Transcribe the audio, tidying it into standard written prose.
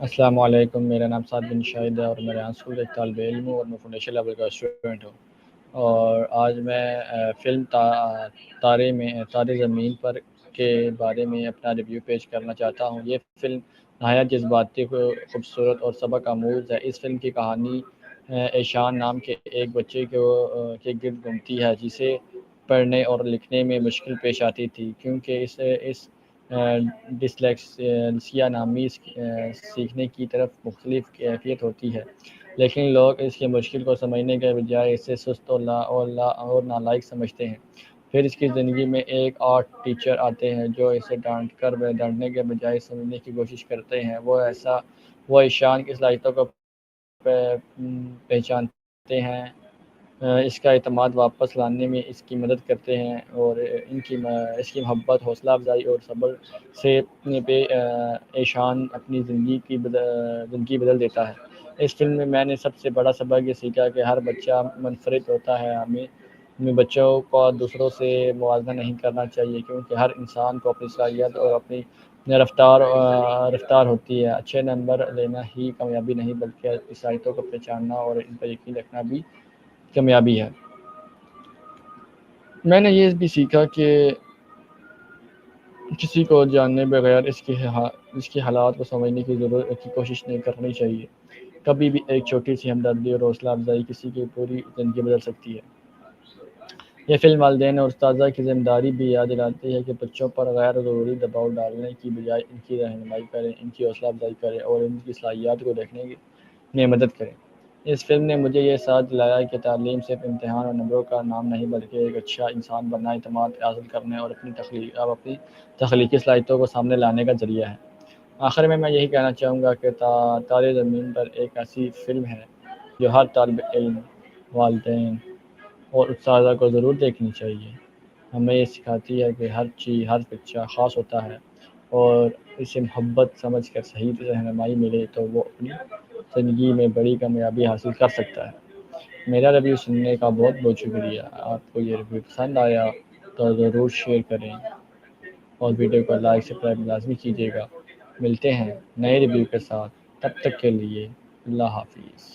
السلام علیکم، میرا نام سعد بن شاہد ہے اور میں ریان اسکول کا ایک طالب علم ہوں اور میں فاؤنڈیشن لیول کا اسٹوڈنٹ ہوں۔ اور آج میں فلم تارے زمین پر کے بارے میں اپنا ریویو پیش کرنا چاہتا ہوں۔ یہ فلم نہایت جذباتی، خوبصورت اور سبق آموز ہے۔ اس فلم کی کہانی ایشان نام کے ایک بچے کے گرد گھومتی ہے جسے پڑھنے اور لکھنے میں مشکل پیش آتی تھی، کیونکہ اس ڈسلیکسیا نامی سیکھنے کی طرف مختلف کیفیت ہوتی ہے، لیکن لوگ اس کی مشکل کو سمجھنے کے بجائے اسے سست اور نالائق سمجھتے ہیں۔ پھر اس کی زندگی میں ایک آرٹ ٹیچر آتے ہیں جو اسے ڈانٹنے کے بجائے سمجھنے کی کوشش کرتے ہیں۔ وہ ایشان کی صلاحیتوں کو پہچانتے ہیں، اس کا اعتماد واپس لانے میں اس کی مدد کرتے ہیں اور اس کی محبت، حوصلہ افزائی اور صبر سے ایشان اپنی زندگی بدل دیتا ہے۔ اس فلم میں نے سب سے بڑا سبق یہ سیکھا کہ ہر بچہ منفرد ہوتا ہے۔ ہمیں بچوں کو دوسروں سے موازنہ نہیں کرنا چاہیے، کیونکہ ہر انسان کو اپنی صلاحیت اور اپنی رفتار ہوتی ہے۔ اچھے نمبر لینا ہی کامیابی نہیں، بلکہ اپنی صلاحیتوں کو پہچاننا اور ان پر یقین رکھنا بھی کامیابی ہے۔ میں نے یہ بھی سیکھا کہ کسی کو جانے بغیر اس کے حالات کو سمجھنے کی کوشش نہیں کرنی چاہیے۔ کبھی بھی ایک چھوٹی سی ہمدردی اور حوصلہ افزائی کسی کی پوری زندگی بدل سکتی ہے۔ یہ فلم والدین اور اساتذہ کی ذمہ داری بھی یاد دلاتی ہے کہ بچوں پر غیر ضروری دباؤ ڈالنے کی بجائے ان کی رہنمائی کریں، ان کی حوصلہ افزائی کریں اور ان کی صلاحیات کو دیکھنے میں مدد کریں۔ اس فلم نے مجھے یہ ساتھ دلایا کہ تعلیم صرف امتحان اور نمبروں کا نام نہیں، بلکہ ایک اچھا انسان بننا، اعتماد حاصل کرنے اور اپنی تخلیقی صلاحیتوں کو سامنے لانے کا ذریعہ ہے۔ آخر میں یہی کہنا چاہوں گا کہ تارے زمین پر ایک ایسی فلم ہے جو ہر طالب علم، والدین اور اساتذہ کو ضرور دیکھنی چاہیے۔ ہمیں یہ سکھاتی ہے کہ ہر بچہ خاص ہوتا ہے اور اسے محبت سمجھ کر صحیح رہنمائی ملے تو وہ اپنی زندگی میں بڑی کامیابی حاصل کر سکتا ہے۔ میرا ریویو سننے کا بہت بہت شکریہ۔ آپ کو یہ ریویو پسند آیا تو ضرور شیئر کریں اور ویڈیو کو لائک سبسکرائب لازمی کیجیے گا۔ ملتے ہیں نئے ریویو کے ساتھ، تب تک کے لیے اللہ حافظ۔